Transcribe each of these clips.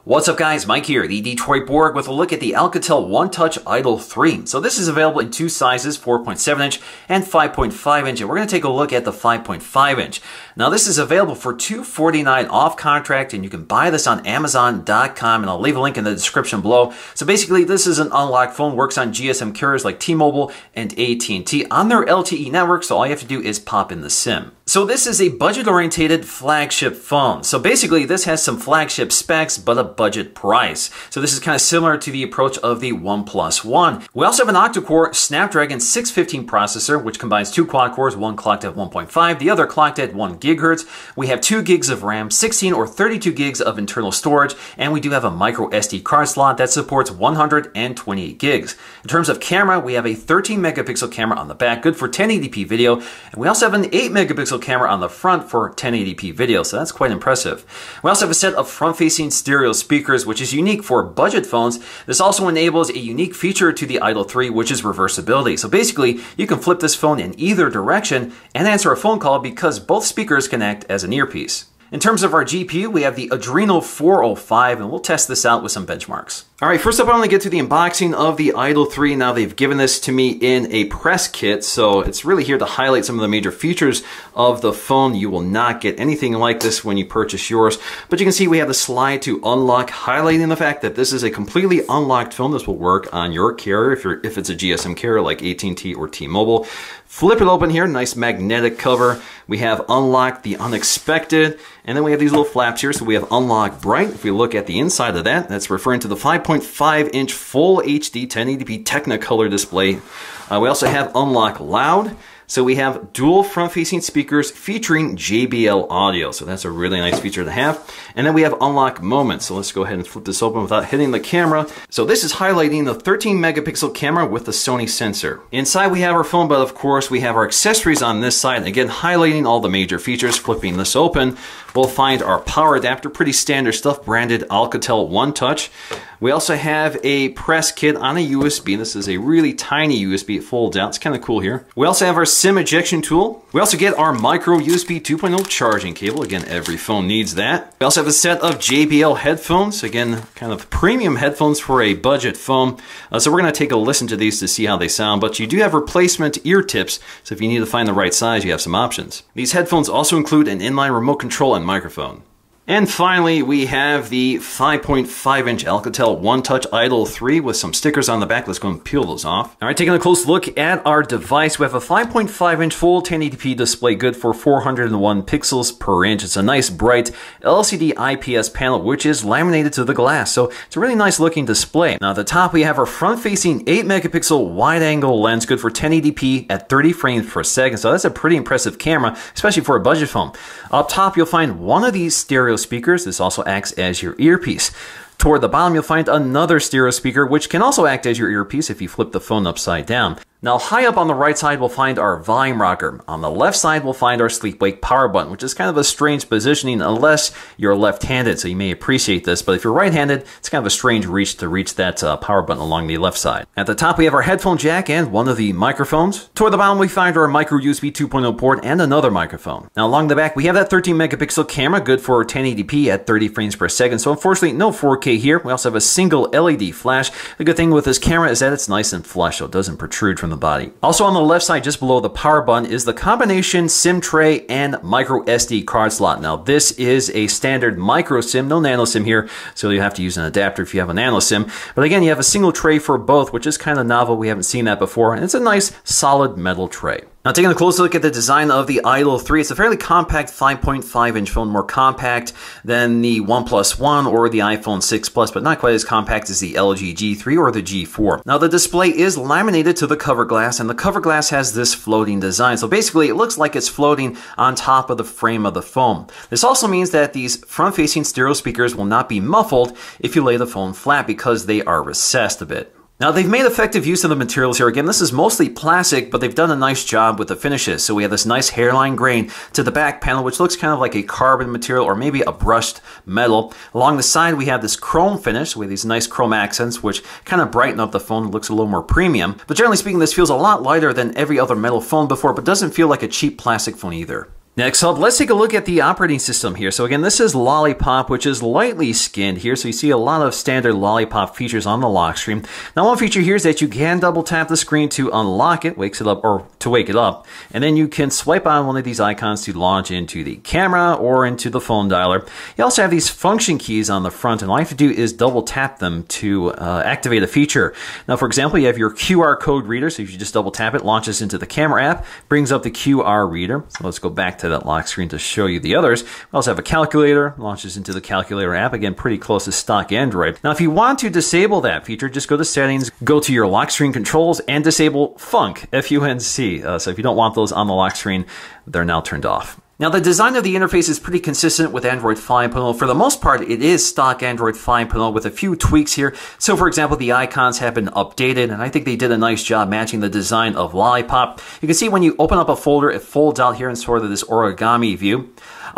What's up guys, Mike here, the Detroit Borg with a look at the Alcatel OneTouch Idol 3. So this is available in two sizes, 4.7 inch and 5.5 inch, and we're going to take a look at the 5.5 inch. Now this is available for $249 off contract, and you can buy this on Amazon.com, and I'll leave a link in the description below. So basically this is an unlocked phone, works on GSM carriers like T-Mobile and AT&T on their LTE network, so all you have to do is pop in the SIM. So this is a budget-oriented flagship phone. So basically this has some flagship specs, but a budget price. So this is kind of similar to the approach of the OnePlus One. We also have an octa-core Snapdragon 615 processor, which combines two quad cores, one clocked at 1.5, the other clocked at 1 gigahertz. We have 2 gigs of RAM, 16 or 32 gigs of internal storage, and we do have a micro SD card slot that supports 128 gigs. In terms of camera, we have a 13 megapixel camera on the back, good for 1080p video, and we also have an 8 megapixel camera on the front for 1080p video, so that's quite impressive. We also have a set of front-facing stereo speakers, which is unique for budget phones. This also enables a unique feature to the Idol 3, which is reversibility. So basically, you can flip this phone in either direction and answer a phone call because both speakers can act as an earpiece. In terms of our GPU, we have the Adreno 405, and we'll test this out with some benchmarks. All right, first up, I want to get to the unboxing of the Idol 3. Now, they've given this to me in a press kit, so it's really here to highlight some of the major features of the phone. You will not get anything like this when you purchase yours, but you can see we have the slide to unlock, highlighting the fact that this is a completely unlocked phone. This will work on your carrier if it's a GSM carrier like AT&T or T-Mobile. Flip it open here, nice magnetic cover. We have unlocked the unexpected, and then we have these little flaps here. So we have unlock bright. If we look at the inside of that, that's referring to the 5.5 inch full HD 1080p Technicolor display. We also have unlock loud. So we have dual front-facing speakers featuring JBL audio. So that's a really nice feature to have. And then we have unlock moment. So let's go ahead and flip this open without hitting the camera. So this is highlighting the 13 megapixel camera with the Sony sensor. Inside we have our phone, but of course we have our accessories on this side. Again, highlighting all the major features. Flipping this open, we'll find our power adapter, pretty standard stuff, branded Alcatel OneTouch. We also have a press kit on a USB. This is a really tiny USB. It folds out. It's kind of cool here. We also have our SIM ejection tool. We also get our micro USB 2.0 charging cable. Again, every phone needs that. We also have a set of JBL headphones. Again, kind of premium headphones for a budget phone. So we're going to take a listen to these to see how they sound, but you do have replacement ear tips. So if you need to find the right size, you have some options. These headphones also include an inline remote control and microphone. And finally, we have the 5.5 inch Alcatel OneTouch Idol 3 with some stickers on the back. Let's go and peel those off. All right, taking a close look at our device, we have a 5.5 inch full 1080p display, good for 401 pixels per inch. It's a nice bright LCD IPS panel, which is laminated to the glass. So it's a really nice looking display. Now at the top, we have our front-facing 8 megapixel wide angle lens, good for 1080p at 30 frames per second. So that's a pretty impressive camera, especially for a budget phone. Up top, you'll find one of these stereo speakers. This also acts as your earpiece. Toward the bottom, you'll find another stereo speaker, which can also act as your earpiece if you flip the phone upside down. Now, high up on the right side, we'll find our volume rocker. On the left side, we'll find our sleep wake power button, which is kind of a strange positioning unless you're left-handed, so you may appreciate this. But if you're right-handed, it's kind of a strange reach to reach that power button along the left side. At the top, we have our headphone jack and one of the microphones. Toward the bottom, we find our micro USB 2.0 port and another microphone. Now, along the back, we have that 13 megapixel camera, good for 1080p at 30 frames per second. So unfortunately, no 4K here. We also have a single LED flash. The good thing with this camera is that it's nice and flush, so it doesn't protrude from the body. Also on the left side, just below the power button, is the combination SIM tray and micro SD card slot. Now this is a standard micro SIM, no nano SIM here, so you have to use an adapter if you have a nano SIM. But again, you have a single tray for both, which is kind of novel. We haven't seen that before, and it's a nice solid metal tray. Now taking a close look at the design of the Idol 3, it's a fairly compact 5.5 inch phone, more compact than the OnePlus One or the iPhone 6 Plus, but not quite as compact as the LG G3 or the G4. Now the display is laminated to the cover glass, and the cover glass has this floating design. So basically it looks like it's floating on top of the frame of the phone. This also means that these front-facing stereo speakers will not be muffled if you lay the phone flat because they are recessed a bit. Now they've made effective use of the materials here. Again, this is mostly plastic, but they've done a nice job with the finishes. So we have this nice hairline grain to the back panel, which looks kind of like a carbon material or maybe a brushed metal. Along the side, we have this chrome finish with these nice chrome accents, which kind of brighten up the phone. It looks a little more premium. But generally speaking, this feels a lot lighter than every other metal phone before, but doesn't feel like a cheap plastic phone either. Next up, let's take a look at the operating system here. So again, this is Lollipop, which is lightly skinned here. So you see a lot of standard Lollipop features on the lock screen. Now, one feature here is that you can double tap the screen to unlock it, wakes it up, or to wake it up. And then you can swipe on one of these icons to launch into the camera or into the phone dialer. You also have these function keys on the front, and all you have to do is double tap them to activate a feature. Now, for example, you have your QR code reader. So if you just double tap it, launches into the camera app, brings up the QR reader. So let's go back to that lock screen to show you the others. We also have a calculator, launches into the calculator app, again pretty close to stock Android. Now if you want to disable that feature, just go to settings, go to your lock screen controls, and disable Funk, F-U-N-C. So if you don't want those on the lock screen, they're now turned off. Now, the design of the interface is pretty consistent with Android 5.0. For the most part, it is stock Android 5.0 with a few tweaks here. So, for example, the icons have been updated, and I think they did a nice job matching the design of Lollipop. You can see when you open up a folder, it folds out here in sort of this origami view.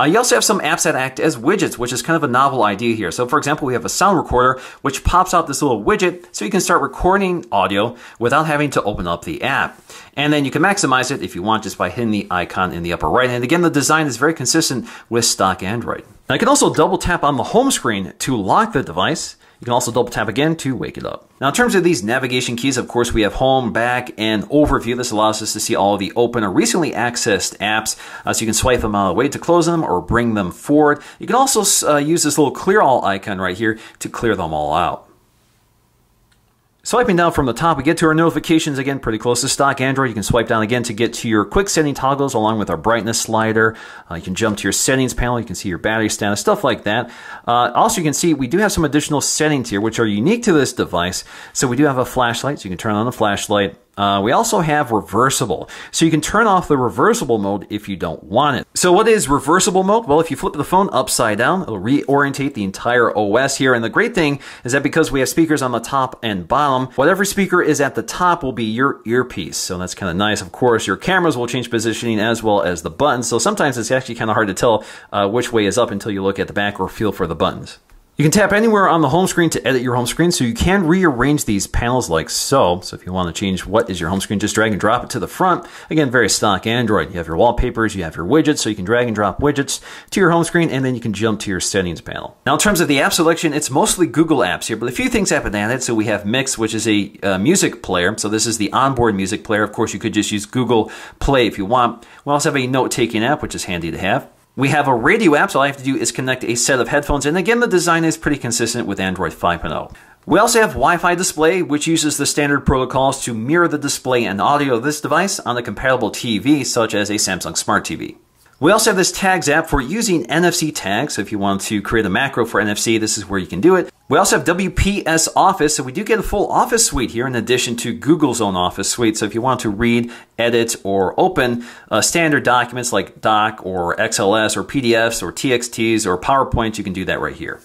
You also have some apps that act as widgets, which is kind of a novel idea here. So, for example, we have a sound recorder, which pops out this little widget, so you can start recording audio without having to open up the app. And then you can maximize it if you want just by hitting the icon in the upper right. And again, the design is very consistent with stock Android. Now, you can also double tap on the home screen to lock the device. You can also double tap again to wake it up. Now, in terms of these navigation keys, of course, we have home, back, and overview. This allows us to see all of the open or recently accessed apps, so you can swipe them out of the way to close them or bring them forward. You can also use this little clear all icon right here to clear them all out. Swiping down from the top, we get to our notifications, again, pretty close to stock Android. You can swipe down again to get to your quick setting toggles along with our brightness slider. You can jump to your settings panel. You can see your battery status, stuff like that. Also, you can see we do have some additional settings here, which are unique to this device. So we do have a flashlight, so you can turn on the flashlight. We also have reversible, so you can turn off the reversible mode if you don't want it. So what is reversible mode? Well, if you flip the phone upside down, it'll reorientate the entire OS here. And the great thing is that because we have speakers on the top and bottom, whatever speaker is at the top will be your earpiece. So that's kind of nice. Of course, your cameras will change positioning as well as the buttons. So sometimes it's actually kind of hard to tell which way is up until you look at the back or feel for the buttons. You can tap anywhere on the home screen to edit your home screen, so you can rearrange these panels like so. So if you want to change what is your home screen, just drag and drop it to the front. Again, very stock Android. You have your wallpapers, you have your widgets, so you can drag and drop widgets to your home screen, and then you can jump to your settings panel. Now, in terms of the app selection, it's mostly Google apps here, but a few things have been added. So we have Mix, which is a music player. So this is the onboard music player. Of course, you could just use Google Play if you want. We also have a note-taking app, which is handy to have. We have a radio app, so all I have to do is connect a set of headphones, and again, the design is pretty consistent with Android 5.0. We also have Wi-Fi display, which uses the standard protocols to mirror the display and audio of this device on a compatible TV, such as a Samsung Smart TV. We also have this Tags app for using NFC tags, so if you want to create a macro for NFC, this is where you can do it. We also have WPS Office, so we do get a full Office suite here in addition to Google's own Office suite. So if you want to read, edit, or open standard documents like Doc or XLS or PDFs or TXTs or PowerPoint, you can do that right here.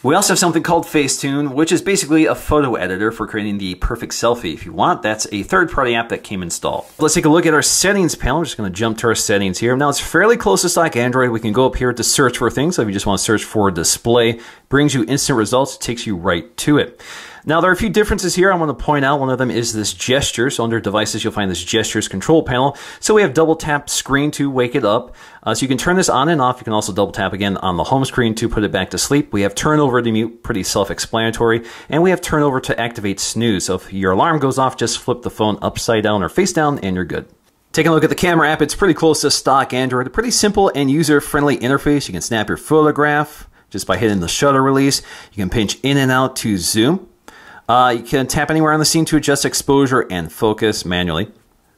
We also have something called Facetune, which is basically a photo editor for creating the perfect selfie if you want. That's a third-party app that came installed. Let's take a look at our settings panel. We're just going to jump to our settings here. Now, it's fairly close to stock Android. We can go up here to search for things. So if you just want to search for display, brings you instant results, takes you right to it. Now, there are a few differences here I want to point out. One of them is this gesture. So under devices, you'll find this gestures control panel. So we have double tap screen to wake it up. So you can turn this on and off. You can also double tap again on the home screen to put it back to sleep. We have turn over to mute, pretty self-explanatory. And we have turn over to activate snooze. So if your alarm goes off, just flip the phone upside down or face down and you're good. Taking a look at the camera app, it's pretty close to stock Android. A pretty simple and user-friendly interface. You can snap your photograph just by hitting the shutter release. You can pinch in and out to zoom. You can tap anywhere on the scene to adjust exposure and focus manually.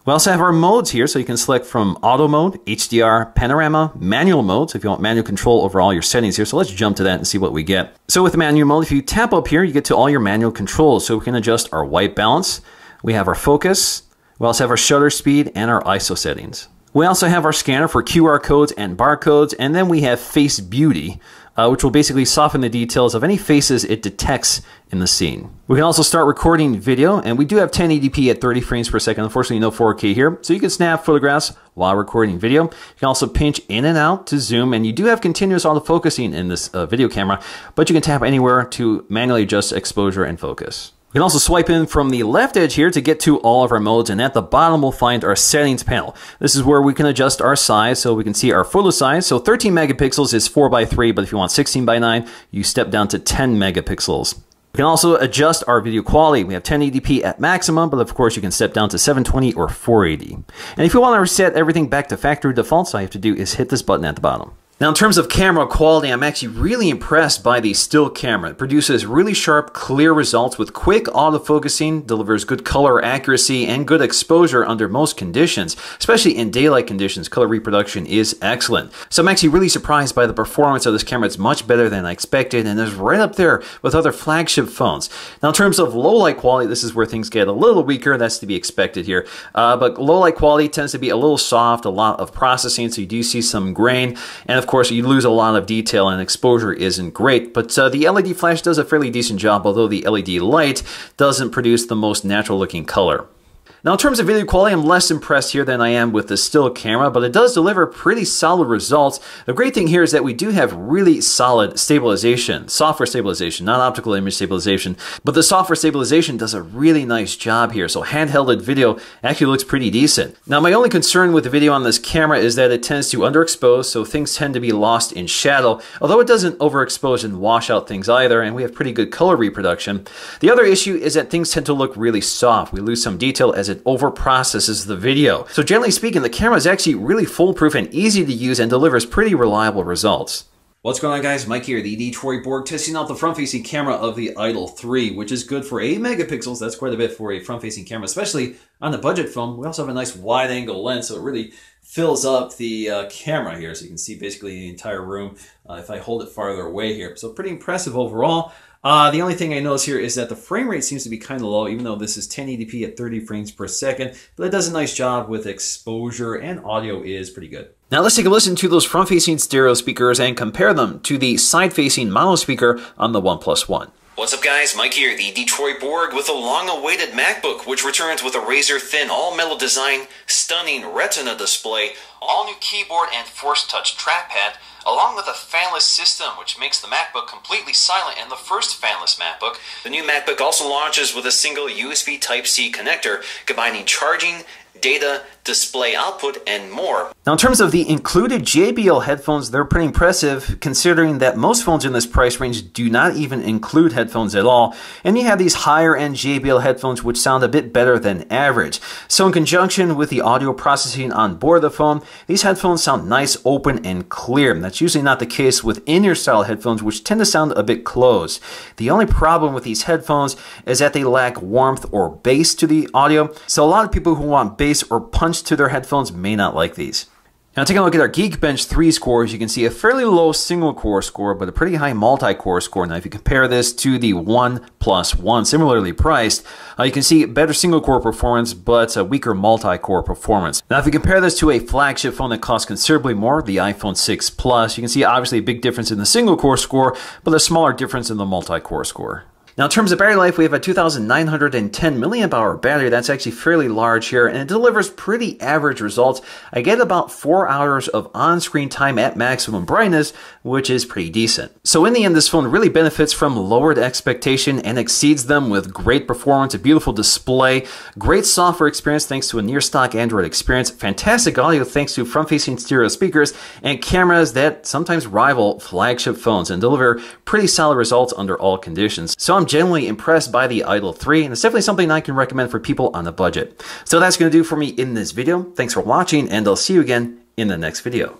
We also have our modes here, so you can select from auto mode, HDR, panorama, manual mode, so if you want manual control over all your settings here. So let's jump to that and see what we get. So with manual mode, if you tap up here, you get to all your manual controls. So we can adjust our white balance. We have our focus. We also have our shutter speed and our ISO settings. We also have our scanner for QR codes and barcodes, and then we have Face Beauty, which will basically soften the details of any faces it detects in the scene. We can also start recording video, and we do have 1080p at 30 frames per second. Unfortunately, no 4K here, so you can snap photographs while recording video. You can also pinch in and out to zoom, and you do have continuous autofocusing in this video camera, but you can tap anywhere to manually adjust exposure and focus. We can also swipe in from the left edge here to get to all of our modes, and at the bottom we'll find our settings panel. This is where we can adjust our size, so we can see our photo size. So 13 megapixels is 4:3, but if you want 16:9, you step down to 10 megapixels. We can also adjust our video quality. We have 1080p at maximum, but of course you can step down to 720 or 480. And if you want to reset everything back to factory defaults, all you have to do is hit this button at the bottom. Now, in terms of camera quality, I'm actually really impressed by the still camera. It produces really sharp, clear results with quick autofocusing, delivers good color accuracy, and good exposure under most conditions. Especially in daylight conditions, color reproduction is excellent. So I'm actually really surprised by the performance of this camera. It's much better than I expected, and is right up there with other flagship phones. Now, in terms of low light quality, this is where things get a little weaker. That's to be expected here. But low light quality tends to be a little soft, a lot of processing, so you do see some grain. And of course, you lose a lot of detail and exposure isn't great, but the LED flash does a fairly decent job, although the LED light doesn't produce the most natural looking color. Now, in terms of video quality, I'm less impressed here than I am with the still camera, but it does deliver pretty solid results. The great thing here is that we do have really solid stabilization, software stabilization, not optical image stabilization, but the software stabilization does a really nice job here. So handheld video actually looks pretty decent. Now, my only concern with the video on this camera is that it tends to underexpose, so things tend to be lost in shadow, although it doesn't overexpose and wash out things either, and we have pretty good color reproduction. The other issue is that things tend to look really soft. We lose some detail as it over-processes the video. So generally speaking, the camera is actually really foolproof and easy to use and delivers pretty reliable results. What's going on, guys? Mike here, the Detroit Borg, testing out the front-facing camera of the Idol 3, which is good for 8 megapixels. That's quite a bit for a front-facing camera, especially on a budget phone. We also have a nice wide-angle lens, so it really fills up the camera here, so you can see basically the entire room if I hold it farther away here. So pretty impressive overall. The only thing I notice here is that the frame rate seems to be kind of low, even though this is 1080p at 30 frames per second, but it does a nice job with exposure, and audio is pretty good. Now let's take a listen to those front-facing stereo speakers and compare them to the side-facing mono speaker on the OnePlus One. What's up, guys? Mike here, the Detroit Borg, with a long-awaited MacBook, which returns with a razor-thin, all-metal design, stunning Retina display, all-new keyboard and Force Touch trackpad, along with a fanless system, which makes the MacBook completely silent and the first fanless MacBook. The new MacBook also launches with a single USB Type-C connector, combining charging, data, display output, and more. Now, in terms of the included JBL headphones, they're pretty impressive considering that most phones in this price range do not even include headphones at all. And you have these higher end JBL headphones which sound a bit better than average. So in conjunction with the audio processing on board the phone, these headphones sound nice, open, and clear. That's usually not the case with in-ear style headphones, which tend to sound a bit closed. The only problem with these headphones is that they lack warmth or bass to the audio. So a lot of people who want bass or punch to their headphones may not like these. Now, taking a look at our Geekbench 3 scores, you can see a fairly low single-core score, but a pretty high multi-core score. Now, if you compare this to the OnePlus One, similarly priced, you can see better single-core performance, but a weaker multi-core performance. Now, if you compare this to a flagship phone that costs considerably more, the iPhone 6 Plus, you can see obviously a big difference in the single-core score, but a smaller difference in the multi-core score. Now, in terms of battery life, we have a 2,910 milliamp hour battery. That's actually fairly large here, and it delivers pretty average results. I get about 4 hours of on-screen time at maximum brightness, which is pretty decent. So in the end, this phone really benefits from lowered expectation and exceeds them with great performance, a beautiful display, great software experience thanks to a near-stock Android experience, fantastic audio thanks to front-facing stereo speakers, and cameras that sometimes rival flagship phones and deliver pretty solid results under all conditions. So I'm generally impressed by the Idol 3, and it's definitely something I can recommend for people on a budget. So that's going to do for me in this video. Thanks for watching, and I'll see you again in the next video.